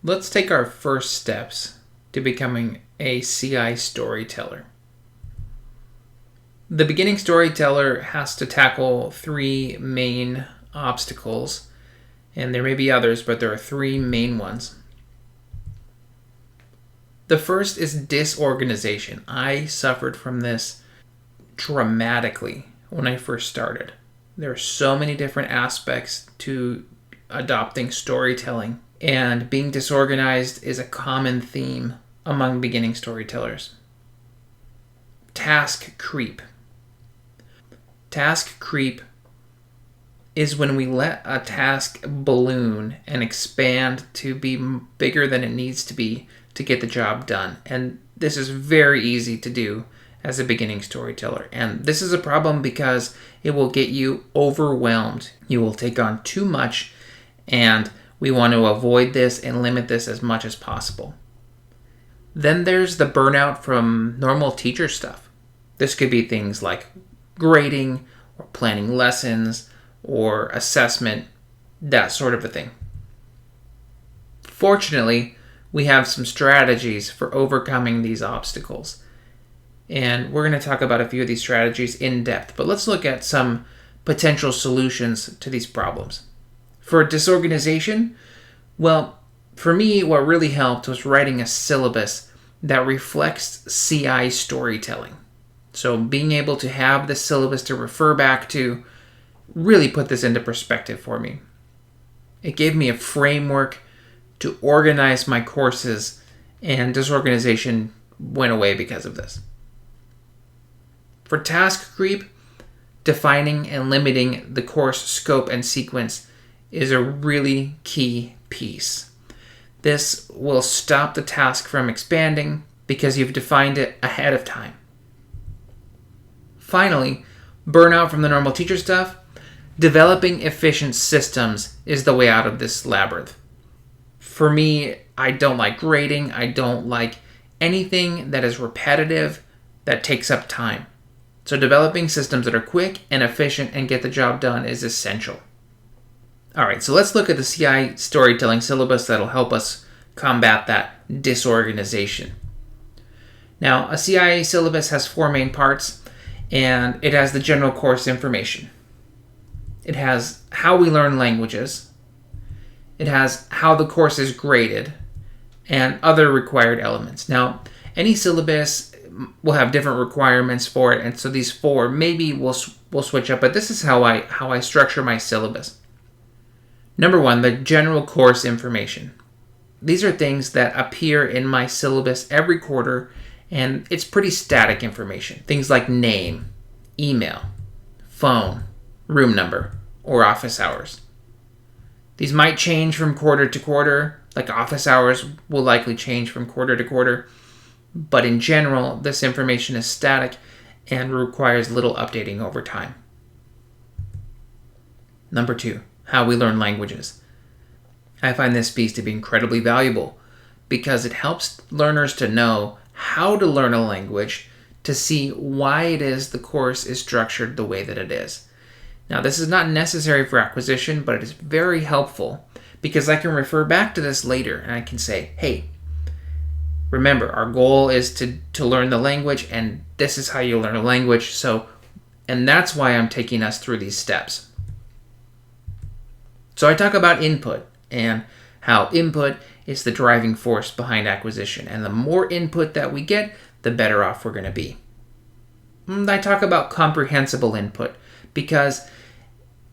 Let's take our first steps to becoming a CI storyteller. The beginning storyteller has to tackle three main obstacles, and there may be others, but there are three main ones. The first is disorganization. I suffered from this dramatically when I first started. There are so many different aspects to adopting storytelling, and being disorganized is a common theme among beginning storytellers. Task creep. Task creep is when we let a task balloon and expand to be bigger than it needs to be to get the job done. And this is very easy to do as a beginning storyteller. And this is a problem because it will get you overwhelmed. You will take on too much, and we want to avoid this and limit this as much as possible. Then there's the burnout from normal teacher stuff. This could be things like grading or planning lessons or assessment, that sort of a thing. Fortunately, we have some strategies for overcoming these obstacles. And we're going to talk about a few of these strategies in depth, but let's look at some potential solutions to these problems. For disorganization, well, for me, what really helped was writing a syllabus that reflects CI storytelling. So being able to have the syllabus to refer back to really put this into perspective for me. It gave me a framework to organize my courses, and disorganization went away because of this. For task creep, defining and limiting the course scope and sequence is a really key piece. This will stop the task from expanding because you've defined it ahead of time. Finally, burnout from the normal teacher stuff. Developing efficient systems is the way out of this labyrinth. For me, I don't like grading. I don't like anything that is repetitive, that takes up time. So developing systems that are quick and efficient and get the job done is essential. All right, so let's look at the CI Storytelling Syllabus that'll help us combat that disorganization. Now, a CI syllabus has four main parts, and it has the general course information. It has how we learn languages. It has how the course is graded and other required elements. Now, any syllabus will have different requirements for it, and so these four maybe we'll switch up, but this is how I structure my syllabus. Number one, the general course information. These are things that appear in my syllabus every quarter, and it's pretty static information. Things like name, email, phone, room number, or office hours. These might change from quarter to quarter, like office hours will likely change from quarter to quarter, but in general, this information is static and requires little updating over time. Number two, how we learn languages. I find this piece to be incredibly valuable because it helps learners to know how to learn a language, to see why it is the course is structured the way that it is. Now, this is not necessary for acquisition, but it is very helpful because I can refer back to this later and I can say, hey, remember, our goal is to learn the language, and this is how you learn a language. And that's why I'm taking us through these steps. So I talk about input and how input is the driving force behind acquisition. And the more input that we get, the better off we're going to be. I talk about comprehensible input because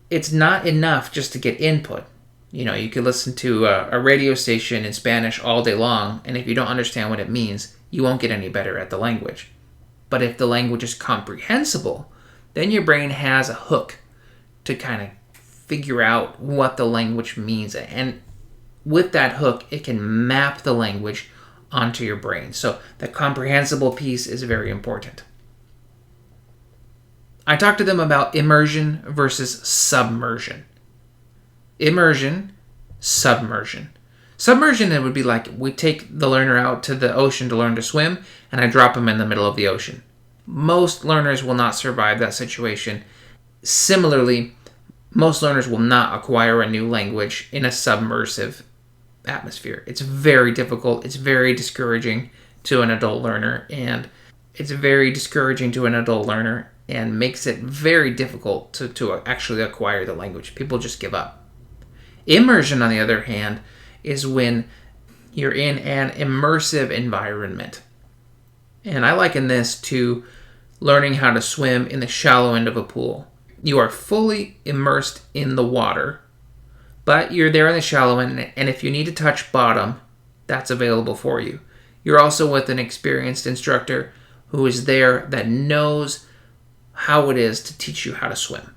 it's not enough just to get input. You know, you could listen to a radio station in Spanish all day long, and if you don't understand what it means, you won't get any better at the language. But if the language is comprehensible, then your brain has a hook to kind of figure out what the language means. And with that hook, it can map the language onto your brain. So the comprehensible piece is very important. I talked to them about immersion versus submersion. Immersion, submersion. Submersion, it would be like we take the learner out to the ocean to learn to swim, and I drop them in the middle of the ocean. Most learners will not survive that situation. Similarly, most learners will not acquire a new language in a submersive atmosphere. It's very difficult. It's very discouraging to an adult learner, and makes it very difficult to actually acquire the language. People just give up. Immersion, on the other hand, is when you're in an immersive environment. And I liken this to learning how to swim in the shallow end of a pool. You are fully immersed in the water, but you're there in the shallow end, and if you need to touch bottom, that's available for you. You're also with an experienced instructor who is there that knows how it is to teach you how to swim.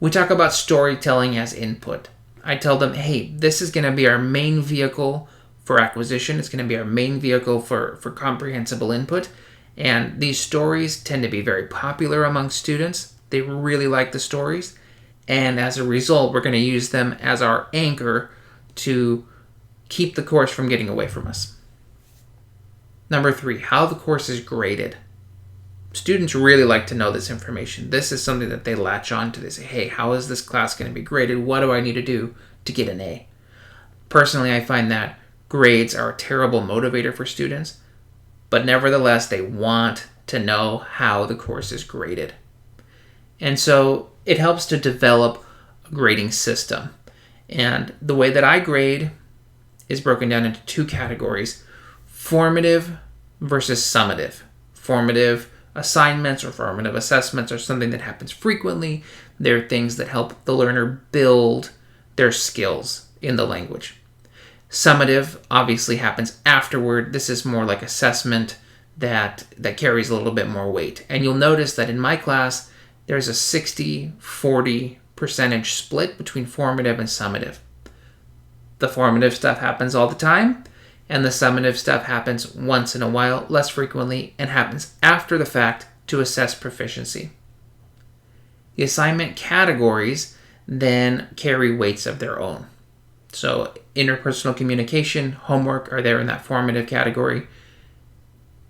We talk about storytelling as input. I tell them, hey, this is going to be our main vehicle for acquisition. It's going to be our main vehicle for comprehensible input. And these stories tend to be very popular among students. They really like the stories. And as a result, we're going to use them as our anchor to keep the course from getting away from us. Number 3, how the course is graded. Students really like to know this information. This is something that they latch on to. They say, hey, how is this class going to be graded? What do I need to do to get an A? Personally, I find that grades are a terrible motivator for students, but nevertheless, they want to know how the course is graded. And so it helps to develop a grading system. And the way that I grade is broken down into 2 categories: formative versus summative. Formative assignments or formative assessments are something that happens frequently. They're things that help the learner build their skills in the language. Summative obviously happens afterward. This is more like assessment that carries a little bit more weight. And you'll notice that in my class, there's a 60-40 percentage split between formative and summative. The formative stuff happens all the time, and the summative stuff happens once in a while, less frequently, and happens after the fact to assess proficiency. The assignment categories then carry weights of their own. So interpersonal communication, homework are there in that formative category.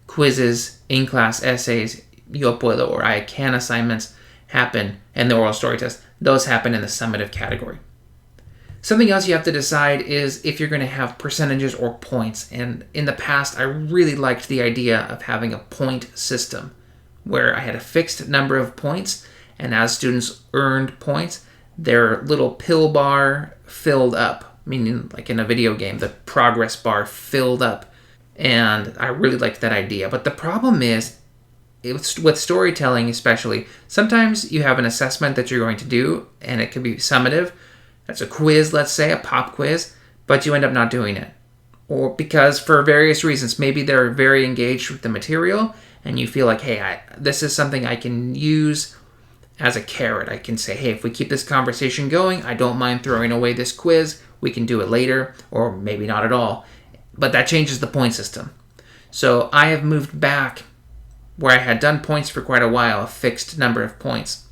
Quizzes, in-class essays, yo puedo or I can assignments happen, and the oral story test, those happen in the summative category. Something else you have to decide is if you're going to have percentages or points. And in the past, I really liked the idea of having a point system where I had a fixed number of points, and as students earned points, their little pill bar filled up, meaning like in a video game, the progress bar filled up. And I really liked that idea. But the problem is, with storytelling especially, sometimes you have an assessment that you're going to do, and it could be summative. That's a quiz, let's say, a pop quiz, but you end up not doing it. Or because for various reasons, maybe they're very engaged with the material, and you feel like, hey, this is something I can use as a carrot. I can say, hey, if we keep this conversation going, I don't mind throwing away this quiz. We can do it later, or maybe not at all. But that changes the point system. So I have moved back where I had done points for quite a while, a fixed number of points.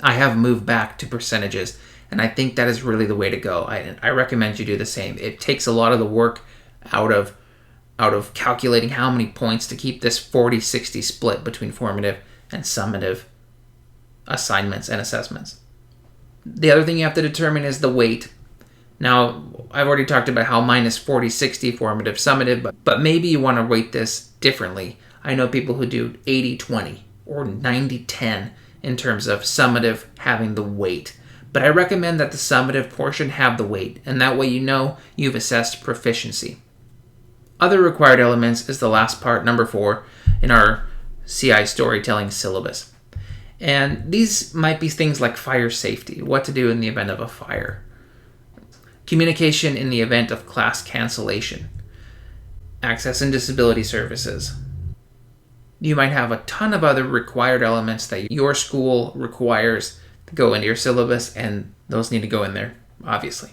I have moved back to percentages, and I think that is really the way to go. I recommend you do the same. It takes a lot of the work out of calculating how many points to keep this 40-60 split between formative and summative assignments and assessments. The other thing you have to determine is the weight. Now, I've already talked about how mine is 40-60 formative, summative, but maybe you want to weight this differently. I know people who do 80-20 or 90-10 in terms of summative having the weight. But I recommend that the summative portion have the weight, and that way you know you've assessed proficiency. Other required elements is the last part, number 4, in our CI Storytelling Syllabus. And these might be things like fire safety, what to do in the event of a fire, communication in the event of class cancellation, access and disability services. You might have a ton of other required elements that your school requires to go into your syllabus, and those need to go in there, obviously.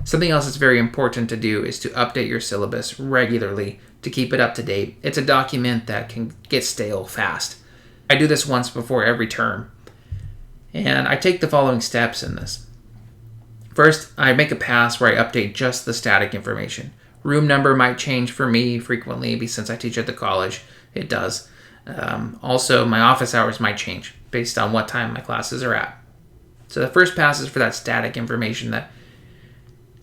Something else that's very important to do is to update your syllabus regularly to keep it up to date. It's a document that can get stale fast. I do this once before every term, and I take the following steps in this. First, I make a pass where I update just the static information. Room number might change for me frequently, since I teach at the college. It does. Also, my office hours might change based on what time my classes are at. So the first pass is for that static information that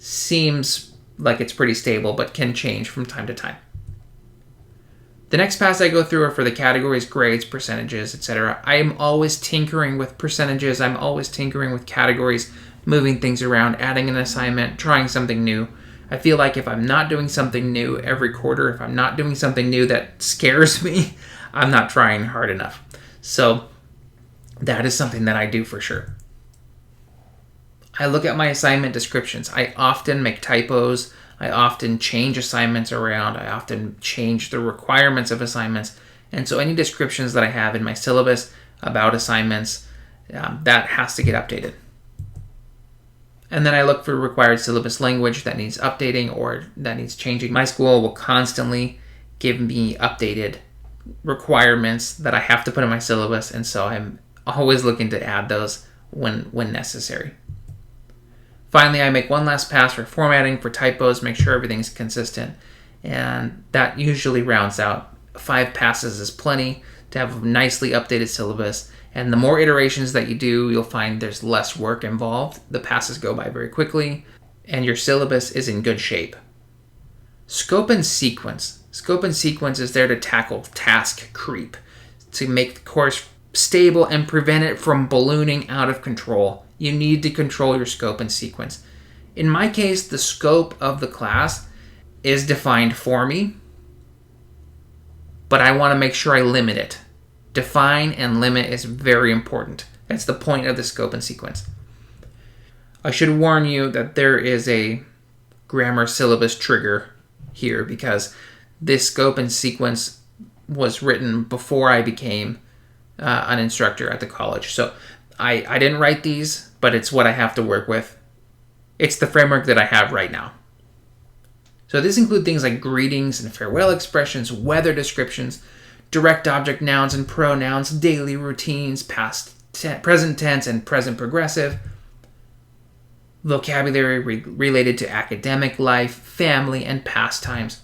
seems like it's pretty stable, but can change from time to time. The next pass I go through are for the categories, grades, percentages, etc. I am always tinkering with percentages. I'm always tinkering with categories, moving things around, adding an assignment, trying something new. I feel like if I'm not doing something new every quarter, if I'm not doing something new that scares me, I'm not trying hard enough. So that is something that I do for sure. I look at my assignment descriptions. I often make typos. I often change assignments around. I often change the requirements of assignments. And so any descriptions that I have in my syllabus about assignments, that has to get updated. And then I look for required syllabus language that needs updating or that needs changing. My school will constantly give me updated requirements that I have to put in my syllabus, and so I'm always looking to add those when necessary. Finally, I make one last pass for formatting, for typos, make sure everything's consistent, and that usually rounds out. 5 passes is plenty to have a nicely updated syllabus, and the more iterations that you do, you'll find there's less work involved. The passes go by very quickly, and your syllabus is in good shape. Scope and sequence. Scope and sequence is there to tackle task creep, to make the course stable and prevent it from ballooning out of control. You need to control your scope and sequence. In my case, the scope of the class is defined for me, but I want to make sure I limit it. Define and limit is very important. That's the point of the scope and sequence. I should warn you that there is a grammar syllabus trigger here because this scope and sequence was written before I became an instructor at the college. So I didn't write these, but it's what I have to work with. It's the framework that I have right now. So this includes things like greetings and farewell expressions, weather descriptions, direct object nouns and pronouns, daily routines, present tense and present progressive, vocabulary related to academic life, family, and pastimes,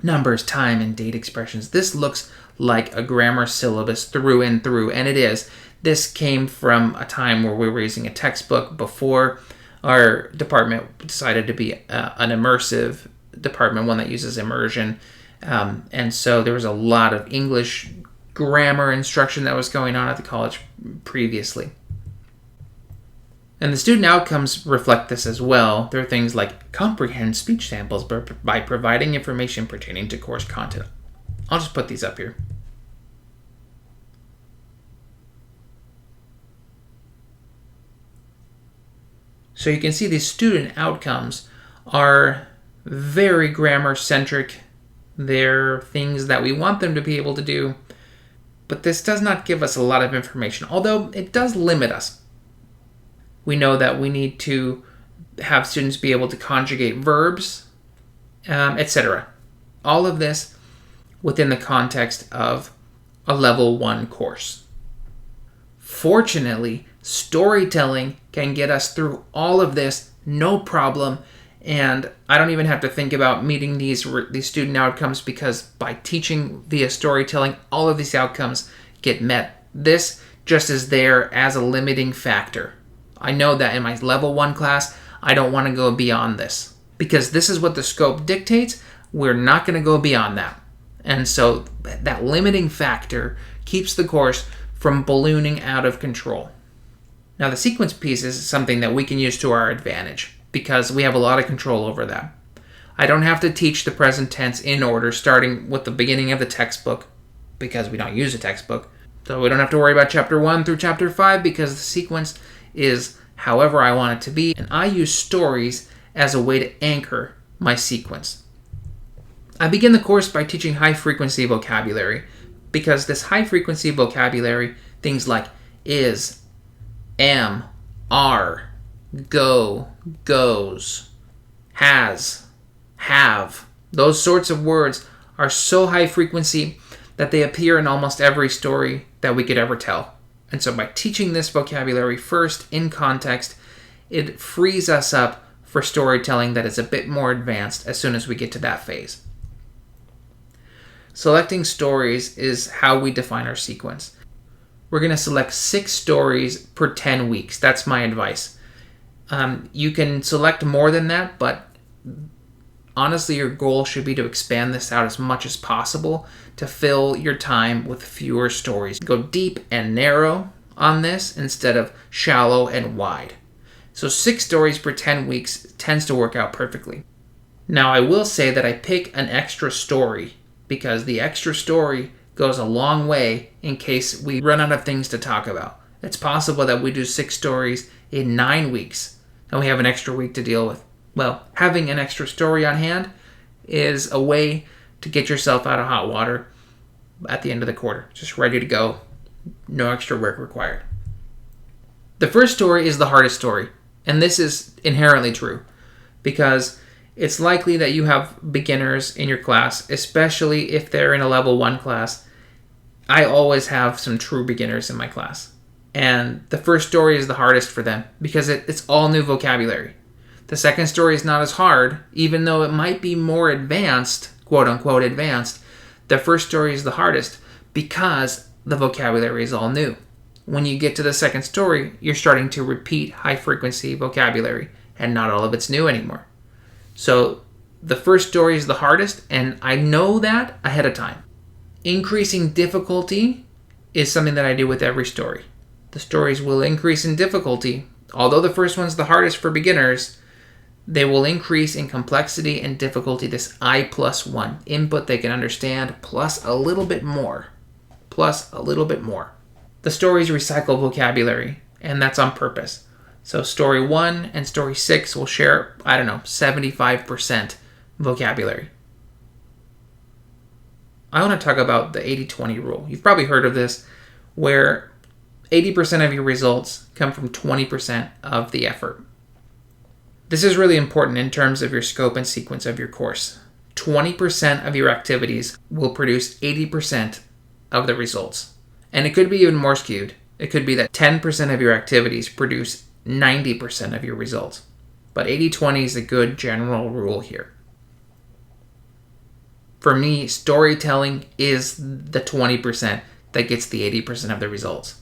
numbers, time, and date expressions. This looks like a grammar syllabus through and through, and it is. This came from a time where we were using a textbook before our department decided to be an immersive department, one that uses immersion. And so there was a lot of English grammar instruction that was going on at the college previously. And the student outcomes reflect this as well. There are things like comprehend speech samples by providing information pertaining to course content. I'll just put these up here. So you can see these student outcomes are very grammar-centric. They're things that we want them to be able to do, but this does not give us a lot of information, although it does limit us. We know that we need to have students be able to conjugate verbs, etc. All of this within the context of a level 1 course. Fortunately, storytelling can get us through all of this, no problem, and I don't even have to think about meeting these student outcomes because by teaching via storytelling, all of these outcomes get met. This just is there as a limiting factor. I know that in my level 1 class, I don't want to go beyond this because this is what the scope dictates. We're not going to go beyond that. And so that limiting factor keeps the course from ballooning out of control. Now, the sequence piece is something that we can use to our advantage because we have a lot of control over that. I don't have to teach the present tense in order, starting with the beginning of the textbook because we don't use a textbook. So we don't have to worry about chapter 1 through chapter 5 because the sequence is however I want it to be. And I use stories as a way to anchor my sequence. I begin the course by teaching high-frequency vocabulary because this high-frequency vocabulary, things like is, am, are, go, goes, has, have, those sorts of words are so high frequency that they appear in almost every story that we could ever tell. And so by teaching this vocabulary first in context, it frees us up for storytelling that is a bit more advanced as soon as we get to that phase. Selecting stories is how we define our sequence. We're going to select 6 stories per 10 weeks. That's my advice. You can select more than that, but honestly, your goal should be to expand this out as much as possible to fill your time with fewer stories. Go deep and narrow on this instead of shallow and wide. So 6 stories per 10 weeks tends to work out perfectly. Now, I will say that I pick an extra story because the extra story goes a long way in case we run out of things to talk about. It's possible that we do 6 stories in 9 weeks and we have an extra week to deal with. Well, having an extra story on hand is a way to get yourself out of hot water at the end of the quarter. Just ready to go. No extra work required. The first story is the hardest story, and this is inherently true because it's likely that you have beginners in your class, especially if they're in a level 1 class. I always have some true beginners in my class, and the first story is the hardest for them because it's all new vocabulary. The second story is not as hard, even though it might be more advanced, quote unquote advanced. The first story is the hardest because the vocabulary is all new. When you get to the second story, you're starting to repeat high frequency vocabulary and not all of it's new anymore. So the first story is the hardest, and I know that ahead of time. Increasing difficulty is something that I do with every story. The stories will increase in difficulty. Although the first one's the hardest for beginners, they will increase in complexity and difficulty, this I+1 input they can understand, plus a little bit more. The stories recycle vocabulary, and that's on purpose. So story 1 and story 6 will share, 75% vocabulary. I want to talk about the 80-20 rule. You've probably heard of this, where 80% of your results come from 20% of the effort. This is really important in terms of your scope and sequence of your course. 20% of your activities will produce 80% of the results. And it could be even more skewed. It could be that 10% of your activities produce 90% of your results. But 80-20 is a good general rule here. For me, storytelling is the 20% that gets the 80% of the results.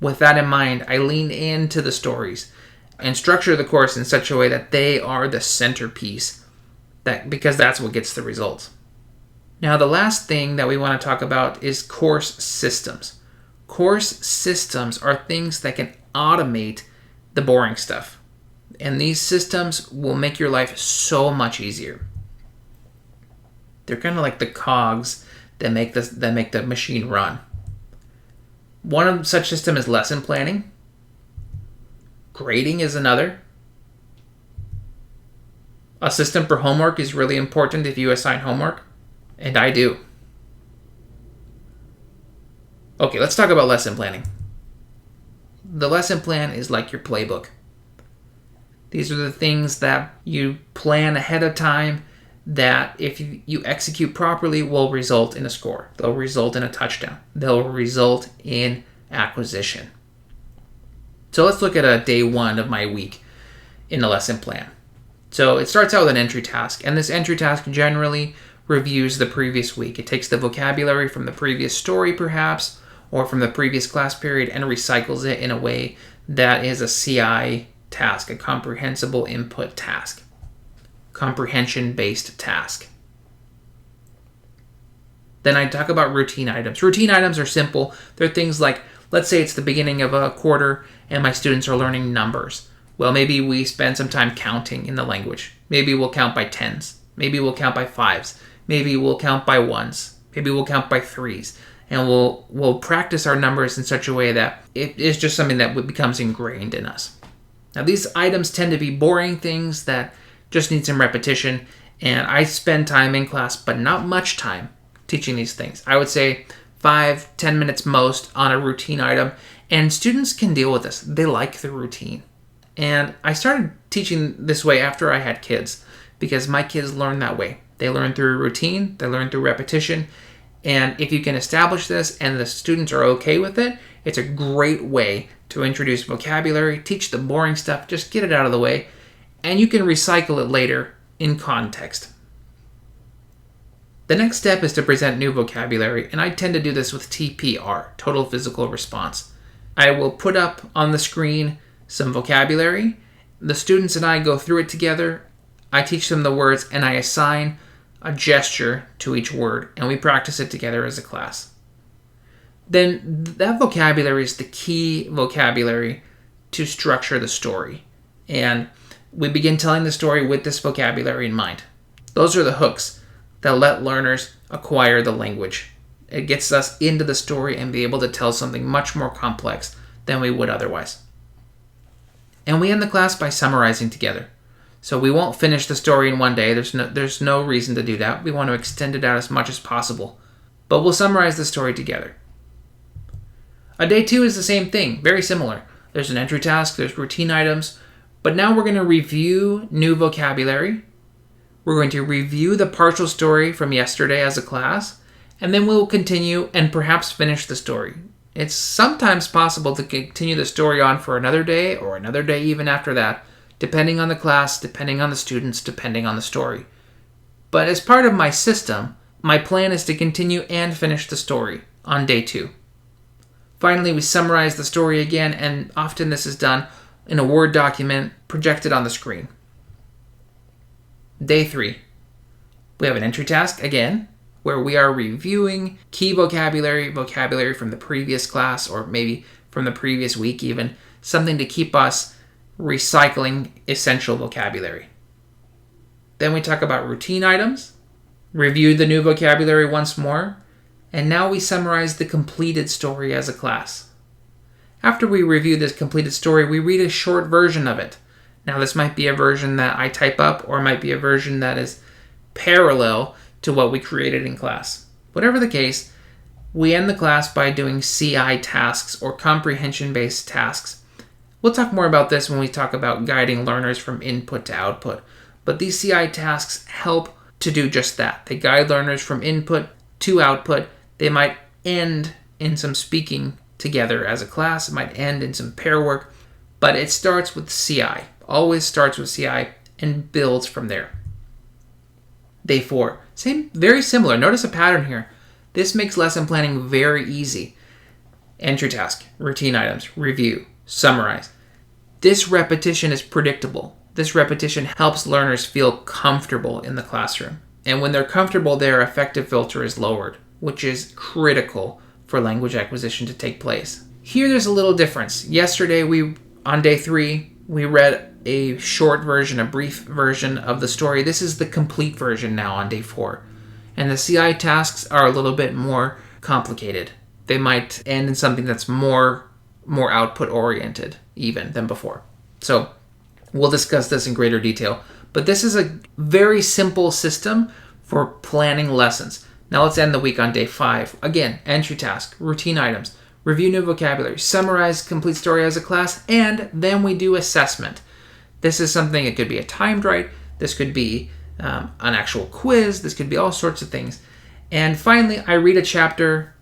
With that in mind, I lean into the stories and structure the course in such a way that they are the centerpiece, because that's what gets the results. Now, the last thing that we want to talk about is course systems. Course systems are things that can automate the boring stuff. And these systems will make your life so much easier. They're kind of like the cogs that make the machine run. One such system is lesson planning. Grading is another. A system for homework is really important if you assign homework, and I do. Okay, let's talk about lesson planning. The lesson plan is like your playbook. These are the things that you plan ahead of time that if you execute properly will result in a score. They'll result in a touchdown. They'll result in acquisition. So let's look at a day 1 of my week in the lesson plan. So it starts out with an entry task, and this entry task generally reviews the previous week. It takes the vocabulary from the previous story perhaps, or from the previous class period, and recycles it in a way that is a CI task, a comprehensible input task, comprehension-based task. Then I talk about routine items. Routine items are simple. They're things like, let's say it's the beginning of a quarter and my students are learning numbers. Well, maybe we spend some time counting in the language. Maybe we'll count by 10s. Maybe we'll count by 5s. Maybe we'll count by 1s. Maybe we'll count by 3s. And we'll practice our numbers in such a way that it is just something that becomes ingrained in us. Now, these items tend to be boring things that just need some repetition. And I spend time in class, but not much time teaching these things. I would say 5-10 minutes most on a routine item. And students can deal with this. They like the routine. And I started teaching this way after I had kids because my kids learn that way. They learn through routine. They learn through repetition. And if you can establish this and the students are okay with it, it's a great way to introduce vocabulary, teach the boring stuff, just get it out of the way, and you can recycle it later in context. The next step is to present new vocabulary, and I tend to do this with TPR, total physical response. I will put up on the screen some vocabulary, The students and I go through it together. I teach them the words and I assign a gesture to each word, and we practice it together as a class. Then that vocabulary is the key vocabulary to structure the story. And we begin telling the story with this vocabulary in mind. Those are the hooks that let learners acquire the language. It gets us into the story and be able to tell something much more complex than we would otherwise. And we end the class by summarizing together. So we won't finish the story in one day. There's no reason to do that. We want to extend it out as much as possible. But we'll summarize the story together. Day 2 is the same thing, very similar. There's an entry task, there's routine items, but now we're going to review new vocabulary. We're going to review the partial story from yesterday as a class, and then we'll continue and perhaps finish the story. It's sometimes possible to continue the story on for another day or another day even after that, depending on the class, depending on the students, depending on the story. But as part of my system, my plan is to continue and finish the story on day 2. Finally, we summarize the story again, and often this is done in a Word document projected on the screen. Day 3. We have an entry task again, where we are reviewing key vocabulary from the previous class, or maybe from the previous week even, something to keep us recycling essential vocabulary. Then we talk about routine items, review the new vocabulary once more, and now we summarize the completed story as a class. After we review this completed story, we read a short version of it. Now this might be a version that I type up, or it might be a version that is parallel to what we created in class. Whatever the case, we end the class by doing CI tasks, or comprehension-based tasks. We'll talk more about this when we talk about guiding learners from input to output. But these CI tasks help to do just that. They guide learners from input to output. They might end in some speaking together as a class. It might end in some pair work. But it starts with CI. Always starts with CI and builds from there. Day 4. Very similar. Notice a pattern here. This makes lesson planning very easy. Entry task, routine items, review, summarize. This repetition is predictable. This repetition helps learners feel comfortable in the classroom. And when they're comfortable, their affective filter is lowered, which is critical for language acquisition to take place. Here there's a little difference. Yesterday, on day 3, we read a short version, a brief version of the story. This is the complete version now on day 4. And the CI tasks are a little bit more complicated. They might end in something that's more output oriented even than before. So we'll discuss this in greater detail. But this is a very simple system for planning lessons. Now let's end the week on day 5. Again, entry task, routine items, review new vocabulary, summarize complete story as a class, and then we do assessment. This is something, it could be a timed write, this could be an actual quiz, this could be all sorts of things. And finally, I read a chapter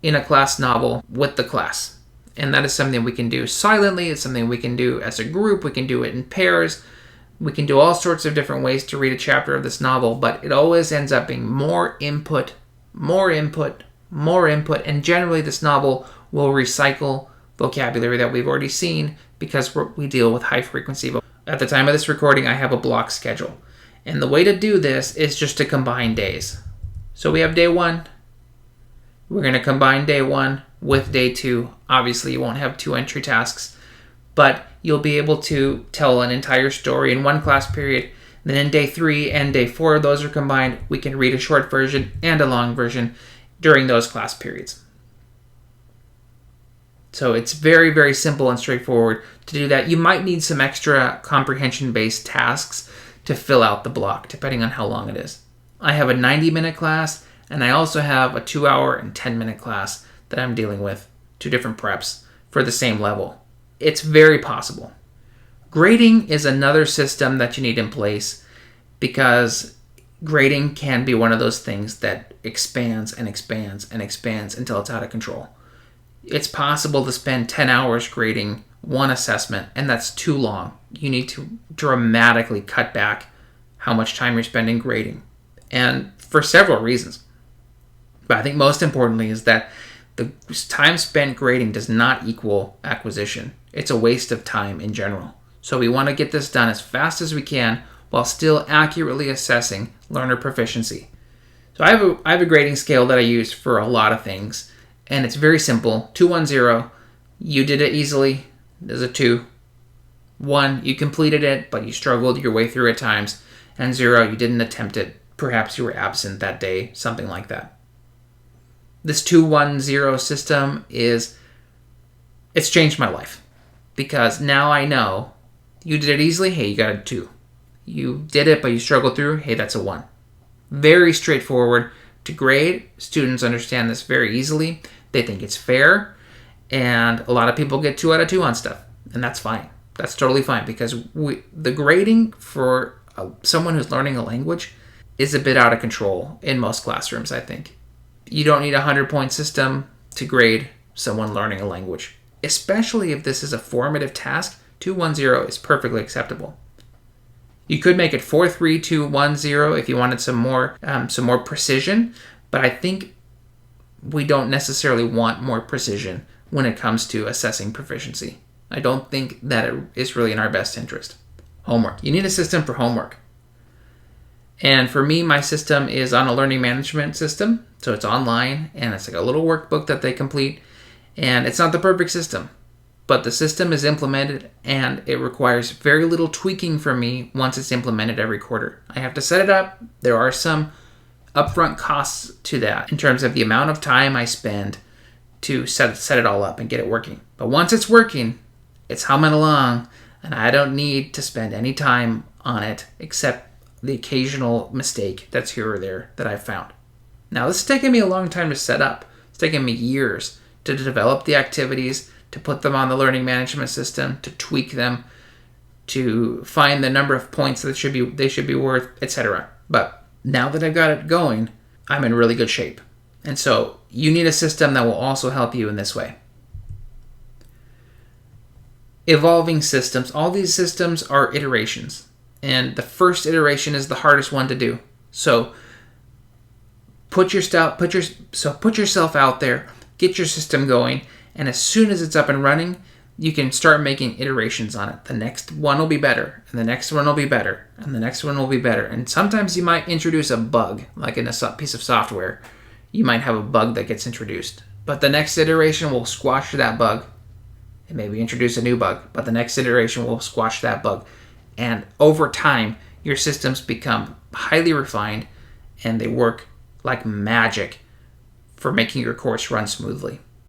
in a class novel with the class. And that is something we can do silently, it's something we can do as a group, we can do it in pairs, we can do all sorts of different ways to read a chapter of this novel, but it always ends up being more input, and generally this novel will recycle vocabulary that we've already seen because we deal with high frequency. At the time of this recording, I have a block schedule. And the way to do this is just to combine days. So we have day 1. We're going to combine day 1 with day 2. Obviously, you won't have 2 entry tasks, but you'll be able to tell an entire story in one class period. Then in day 3 and day 4, those are combined. We can read a short version and a long version during those class periods. So it's very, very simple and straightforward to do that. You might need some extra comprehension-based tasks to fill out the block, depending on how long it is. I have a 90-minute class, and I also have a 2-hour and 10-minute class that I'm dealing with, 2 different preps for the same level. It's very possible. Grading is another system that you need in place because grading can be one of those things that expands and expands and expands until it's out of control. It's possible to spend 10 hours grading one assessment, and that's too long. You need to dramatically cut back how much time you're spending grading, and for several reasons. But I think most importantly is that the time spent grading does not equal acquisition. It's a waste of time in general. So we want to get this done as fast as we can while still accurately assessing learner proficiency. So I have a grading scale that I use for a lot of things, and it's very simple. 2, 1, 0. You did it easily. There's a 2. 1, you completed it, but you struggled your way through at times. And 0, you didn't attempt it. Perhaps you were absent that day, something like that. This 2, 1, 0 system it's changed my life. Because now I know you did it easily, hey, you got a 2. You did it, but you struggled through, hey, that's a 1. Very straightforward to grade. Students understand this very easily. They think it's fair. And a lot of people get 2 out of 2 on stuff. And that's fine. That's totally fine, because the grading for someone who's learning a language is a bit out of control in most classrooms, I think. You don't need a 100-point system to grade someone learning a language. Especially if this is a formative task, 2, 1, 0 is perfectly acceptable. You could make it 4, 3, 2, 1, 0 if you wanted some more precision, but I think we don't necessarily want more precision when it comes to assessing proficiency. I don't think that it is really in our best interest. Homework. You need a system for homework. And for me, my system is on a learning management system, so it's online, and it's like a little workbook that they complete, and it's not the perfect system. But the system is implemented, and it requires very little tweaking from me once it's implemented every quarter. I have to set it up. There are some upfront costs to that in terms of the amount of time I spend to set it all up and get it working. But once it's working, it's humming along, and I don't need to spend any time on it except the occasional mistake that's here or there that I've found. Now, this has taken me a long time to set up. It's taken me years to develop the activities, to put them on the learning management system, to tweak them, to find the number of points that they should be worth, etc. But now that I've got it going, I'm in really good shape. And so you need a system that will also help you in this way. Evolving systems. All these systems are iterations. And the first iteration is the hardest one to do. So put yourself out there, get your system going, and as soon as it's up and running, you can start making iterations on it. The next one will be better, and the next one will be better, and the next one will be better. And sometimes you might introduce a bug, like in a piece of software. You might have a bug that gets introduced. But the next iteration will squash that bug and maybe introduce a new bug. But the next iteration will squash that bug. And over time, your systems become highly refined, and they work like magic for making your course run smoothly.